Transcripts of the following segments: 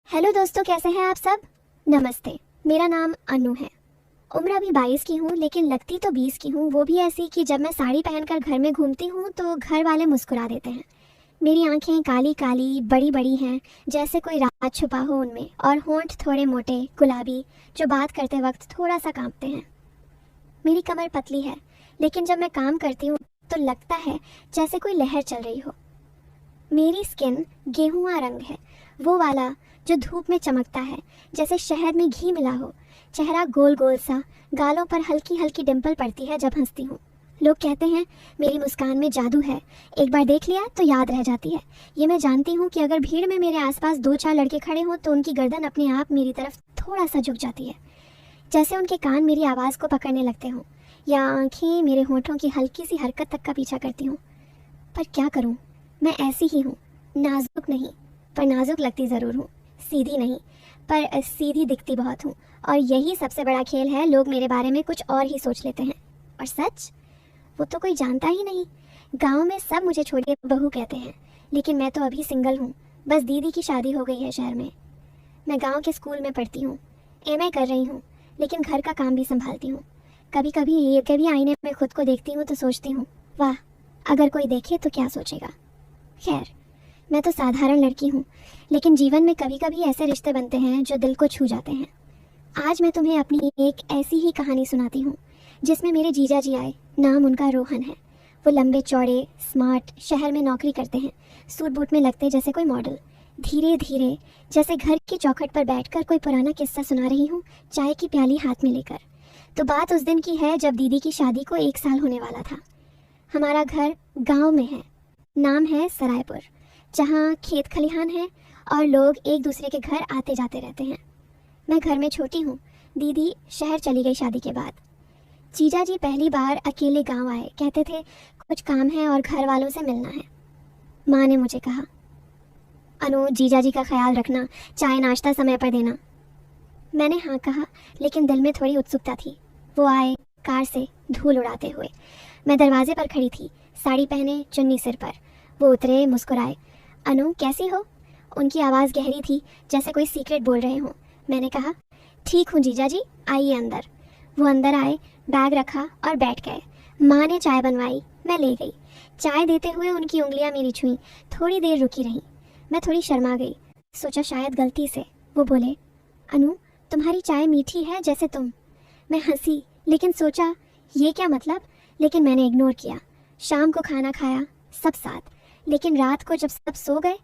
Hello दोस्तों, कैसे हैं आप सब। नमस्ते। मेरा नाम अनु है। उम्र अभी 22 की हूँ, लेकिन लगती तो 20 की हूँ। वो भी ऐसी कि जब मैं साड़ी पहनकर घर में घूमती हूँ तो घर वाले मुस्कुरा देते हैं। मेरी आंखें काली काली बड़ी बड़ी हैं, जैसे कोई राज छुपा हो उनमें, और होंठ थोड़े मोटे गुलाबी जो बात करते वक्त थोड़ा सा कांपते हैं। मेरी कमर पतली है, लेकिन जब मैं काम करती हूँ तो लगता है जैसे कोई लहर चल रही हो। मेरी स्किन गेहुआ रंग है, वो वाला जो धूप में चमकता है, जैसे शहद में घी मिला हो। चेहरा गोल गोल सा, गालों पर हल्की हल्की डिंपल पड़ती है जब हंसती हूँ। लोग कहते हैं मेरी मुस्कान में जादू है, एक बार देख लिया तो याद रह जाती है। ये मैं जानती हूँ कि अगर भीड़ में मेरे आसपास 2-4 लड़के खड़े हों तो उनकी गर्दन अपने आप मेरी तरफ थोड़ा सा झुक जाती है, जैसे उनके कान मेरी आवाज़ को पकड़ने लगते हों, या आंखें मेरे होठों की हल्की सी हरकत तक का पीछा करती हूँ। पर क्या करूँ, मैं ऐसी ही हूँ। नाजुक नहीं, पर नाजुक लगती ज़रूर हूँ। सीधी नहीं, पर सीधी दिखती बहुत हूँ। और यही सबसे बड़ा खेल है, लोग मेरे बारे में कुछ और ही सोच लेते हैं। और सच, वो तो कोई जानता ही नहीं। गांव में सब मुझे छोड़िए बहू कहते हैं, लेकिन मैं तो अभी सिंगल हूँ। बस दीदी की शादी हो गई है शहर में। मैं गांव के स्कूल में पढ़ती हूँ, एमए कर रही हूँ, लेकिन घर का काम भी संभालती हूँ। कभी आईने में खुद को देखती हूँ तो सोचती हूँ, वाह, अगर कोई देखे तो क्या सोचेगा। खैर, मैं तो साधारण लड़की हूँ, लेकिन जीवन में कभी कभी ऐसे रिश्ते बनते हैं जो दिल को छू जाते हैं। आज मैं तुम्हें अपनी एक ऐसी ही कहानी सुनाती हूँ, जिसमें मेरे जीजा जी आए। नाम उनका रोहन है। वो लंबे चौड़े, स्मार्ट, शहर में नौकरी करते हैं। सूट बूट में लगते जैसे कोई मॉडल। धीरे धीरे, जैसे घर की चौखट पर बैठकर कोई पुराना किस्सा सुना रही हूँ, चाय की प्याली हाथ में लेकर। तो बात उस दिन की है जब दीदी की शादी को 1 साल होने वाला था। हमारा घर गाँव में है। नाम है सरायपुर, जहाँ खेत खलिहान है और लोग एक दूसरे के घर आते जाते रहते हैं। मैं घर में छोटी हूँ। दीदी शहर चली गई शादी के बाद। जीजा जी पहली बार अकेले गांव आए। कहते थे कुछ काम है और घर वालों से मिलना है। माँ ने मुझे कहा, अनु, जीजा जी का ख्याल रखना, चाय नाश्ता समय पर देना। मैंने हाँ कहा, लेकिन दिल में थोड़ी उत्सुकता थी। वो आए कार से धूल उड़ाते हुए। मैं दरवाजे पर खड़ी थी, साड़ी पहने, चुन्नी सिर पर। वो उतरे, मुस्कुराए। अनु, कैसी हो? उनकी आवाज़ गहरी थी, जैसे कोई सीक्रेट बोल रहे हों। मैंने कहा, ठीक हूँ जीजा जी, आइए अंदर। वो अंदर आए, बैग रखा और बैठ गए। माँ ने चाय बनवाई, मैं ले गई। चाय देते हुए उनकी उंगलियाँ मेरी छुईं। थोड़ी देर रुकी रहीं। मैं थोड़ी शर्मा गई, सोचा शायद गलती से। वो बोले, अनु, तुम्हारी चाय मीठी है जैसे तुम। मैं हंसी, लेकिन सोचा ये क्या मतलब। लेकिन मैंने इग्नोर किया। शाम को खाना खाया, सब साथ। लेकिन रात को जब सब सो गए,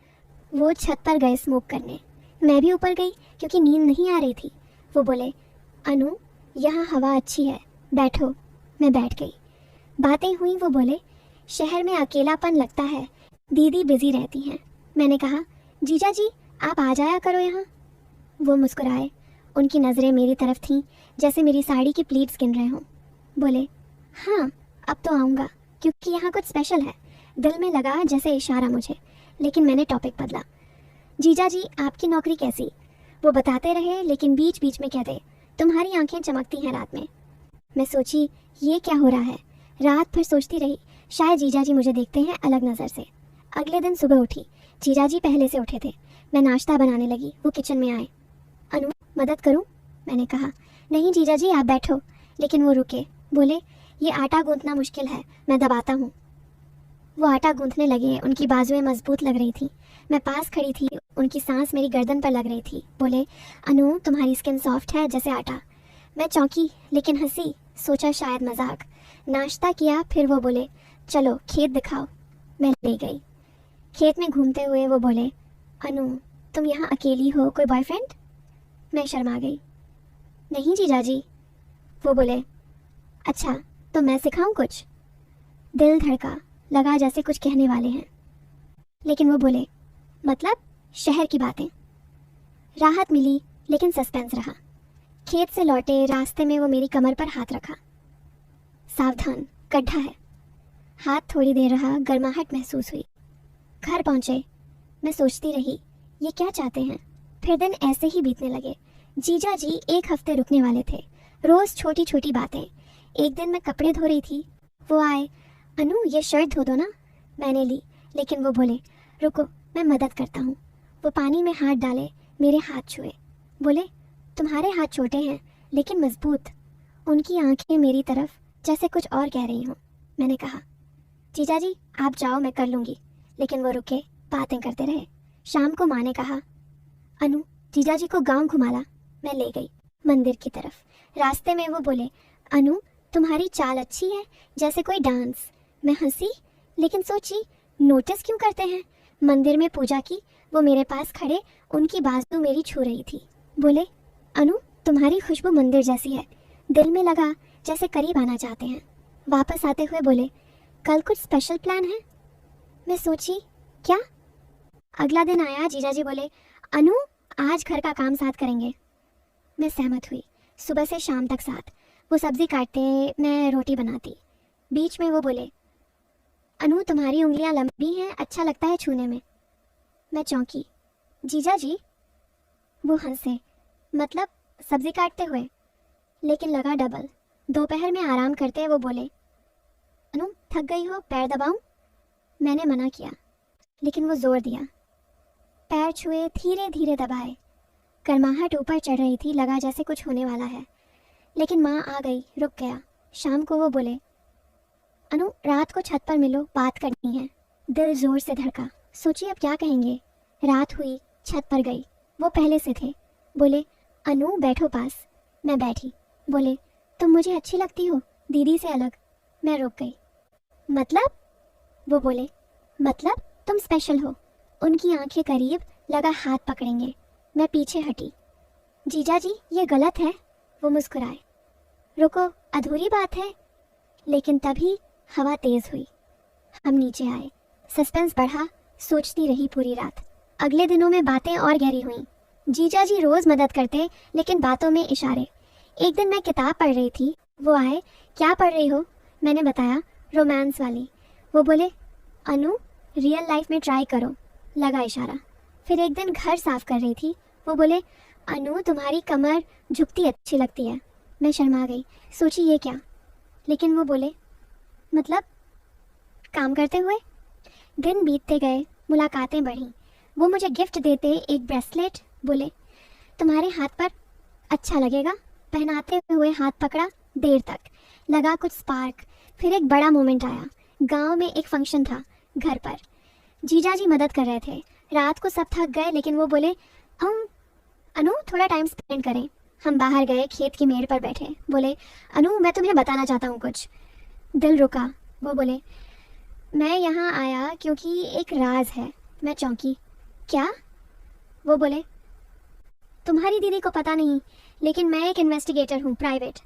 वो छत पर गए स्मोक करने। मैं भी ऊपर गई, क्योंकि नींद नहीं आ रही थी। वो बोले, अनु, यहाँ हवा अच्छी है, बैठो। मैं बैठ गई। बातें हुई। वो बोले, शहर में अकेलापन लगता है, दीदी बिजी रहती हैं। मैंने कहा, जीजा जी आप आ जाया करो यहाँ। वो मुस्कुराए। उनकी नज़रें मेरी तरफ थीं, जैसे मेरी साड़ी की प्लीट्स गिन रहे हों। बोले, हाँ अब तो आऊँगा, क्योंकि यहाँ कुछ स्पेशल है। दिल में लगा जैसे इशारा मुझे, लेकिन मैंने टॉपिक बदला। जीजा जी आपकी नौकरी कैसी? वो बताते रहे, लेकिन बीच बीच में कहते, तुम्हारी आंखें चमकती हैं रात में। मैं सोची ये क्या हो रहा है। रात भर सोचती रही, शायद जीजा जी मुझे देखते हैं अलग नज़र से। अगले दिन सुबह उठी, जीजा जी पहले से उठे थे। मैं नाश्ता बनाने लगी। वो किचन में आए। अनु, मदद करूं? मैंने कहा, नहीं जीजा जी आप बैठो। लेकिन वो रुके। बोले, ये आटा गूंथना मुश्किल है, मैं दबाता हूँ। वो आटा गूंथने लगे। उनकी बाजुएं मजबूत लग रही थी। मैं पास खड़ी थी, उनकी सांस मेरी गर्दन पर लग रही थी। बोले, अनु, तुम्हारी स्किन सॉफ्ट है जैसे आटा। मैं चौंकी, लेकिन हंसी, सोचा शायद मजाक। नाश्ता किया, फिर वो बोले, चलो खेत दिखाओ। मैं ले गई। खेत में घूमते हुए वो बोले, अनु, तुम यहाँ अकेली हो, कोई बॉयफ्रेंड? मैं शर्मा गई। नहीं जीजा जी। वो बोले, अच्छा तो मैं सिखाऊं कुछ? दिल धड़का, लगा जैसे कुछ कहने वाले हैं। लेकिन वो बोले, मतलब शहर की बातें। राहत मिली, लेकिन सस्पेंस रहा। खेत से लौटे रास्ते में वो मेरी कमर पर हाथ रखा। सावधान, गड्ढा है। हाथ थोड़ी देर रहा, गर्माहट महसूस हुई। घर पहुंचे। मैं सोचती रही, ये क्या चाहते हैं। फिर दिन ऐसे ही बीतने लगे। जीजा जी 1 हफ्ते रुकने वाले थे। रोज छोटी छोटी बातें। एक दिन मैं कपड़े धो रही थी, वो आए, अनु ये शर्ट धो दो ना। मैंने ली, लेकिन वो बोले, रुको मैं मदद करता हूँ। वो पानी में हाथ डाले, मेरे हाथ छुए, बोले तुम्हारे हाथ छोटे हैं लेकिन मजबूत। उनकी आंखें मेरी तरफ जैसे कुछ और कह रही हों। मैंने कहा जीजा जी आप जाओ, मैं कर लूँगी। लेकिन वो रुके, बातें करते रहे। शाम को माँ ने कहा अनु जीजा जी को गांव घुमा ला। मैं ले गई मंदिर की तरफ। रास्ते में वो बोले अनु तुम्हारी चाल अच्छी है, जैसे कोई डांस। मैं हंसी लेकिन सोची नोटिस क्यों करते हैं। मंदिर में पूजा की, वो मेरे पास खड़े, उनकी बाजू मेरी छू रही थी। बोले अनु तुम्हारी खुशबू मंदिर जैसी है। दिल में लगा जैसे करीब आना चाहते हैं। वापस आते हुए बोले कल कुछ स्पेशल प्लान है। मैं सोची क्या। अगला दिन आया, जीजा जी बोले अनु आज घर का काम साथ करेंगे। मैं सहमत हुई। सुबह से शाम तक साथ। वो सब्जी काटते, मैं रोटी बनाती। बीच में वो बोले अनु तुम्हारी उंगलियां लंबी हैं, अच्छा लगता है छूने में। मैं चौंकी। जीजा जी। वो हंसे, मतलब सब्जी काटते हुए, लेकिन लगा डबल। दोपहर में आराम करते वो बोले अनु थक गई हो, पैर दबाऊं। मैंने मना किया लेकिन वो जोर दिया। पैर छुए, धीरे धीरे दबाए। गर्माहट ऊपर चढ़ रही थी, लगा जैसे कुछ होने वाला है। लेकिन माँ आ गई, रुक गया। शाम को वो बोले अनु रात को छत पर मिलो, बात करनी है। दिल जोर से धड़का। सोची अब क्या कहेंगे। रात हुई, छत पर गई। वो पहले से थे। बोले अनु बैठो पास। मैं बैठी। बोले तुम मुझे अच्छी लगती हो, दीदी से अलग। मैं रुक गई। मतलब। वो बोले मतलब तुम स्पेशल हो। उनकी आंखें करीब, लगा हाथ पकड़ेंगे। मैं पीछे हटी। जीजा जी ये गलत है। वो मुस्कुराए। रुको अधूरी बात है। लेकिन तभी हवा तेज हुई। हम नीचे आए। सस्पेंस बढ़ा, सोचती रही पूरी रात। अगले दिनों में बातें और गहरी हुईं। जीजा जी रोज मदद करते, लेकिन बातों में इशारे। एक दिन मैं किताब पढ़ रही थी, वो आए, क्या पढ़ रही हो। मैंने बताया रोमांस वाली। वो बोले अनु रियल लाइफ में ट्राई करो। लगा इशारा। फिर एक दिन घर साफ कर रही थी, वो बोले अनु तुम्हारी कमर झुकती अच्छी लगती है। मैं शर्मा गई, सोची ये क्या। लेकिन वो बोले मतलब काम करते हुए। दिन बीतते गए, मुलाकातें बढ़ी। वो मुझे गिफ्ट देते एक ब्रेसलेट। बोले तुम्हारे हाथ पर अच्छा लगेगा। पहनाते हुए हाथ पकड़ा, देर तक लगा कुछ स्पार्क। फिर एक बड़ा मोमेंट आया। गांव में एक फंक्शन था, घर पर। जीजा जी मदद कर रहे थे। रात को सब थक गए, लेकिन वो बोले हम अनु थोड़ा टाइम स्पेंड करें। हम बाहर गए, खेत की मेड़ पर बैठे। बोले अनु मैं तुम्हें बताना चाहता हूँ कुछ। दिल रुका। वो बोले मैं यहाँ आया क्योंकि एक राज है। मैं चौंकी। क्या। वो बोले तुम्हारी दीदी को पता नहीं, लेकिन मैं एक इन्वेस्टिगेटर हूँ, प्राइवेट।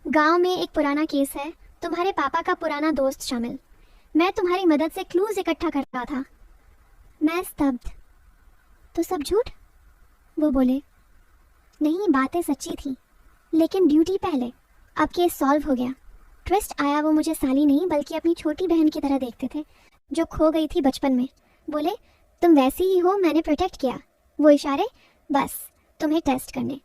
गांव में एक पुराना केस है, तुम्हारे पापा का पुराना दोस्त शामिल। मैं तुम्हारी मदद से क्लूज इकट्ठा कर रहा था। मैं स्तब्ध। तो सब झूठ। वो बोले नहीं बातें सच्ची थी, लेकिन ड्यूटी पहले। अब केस सॉल्व हो गया। ट्विस्ट आया, वो मुझे साली नहीं बल्कि अपनी छोटी बहन की तरह देखते थे, जो खो गई थी बचपन में। बोले तुम वैसी ही हो, मैंने प्रोटेक्ट किया। वो इशारे बस तुम्हें टेस्ट करने।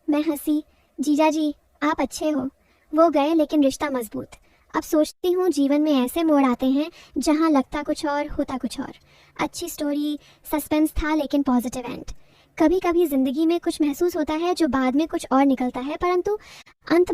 मैं हंसी। जीजा जी आप अच्छे हो। वो गए, लेकिन रिश्ता मजबूत। अब सोचती हूँ जीवन में ऐसे मोड़ आते हैं जहाँ लगता कुछ और, होता कुछ और। अच्छी स्टोरी, सस्पेंस था, लेकिन पॉजिटिव एंड। कभी कभी जिंदगी में कुछ महसूस होता है जो बाद में कुछ और निकलता है, परंतु अंत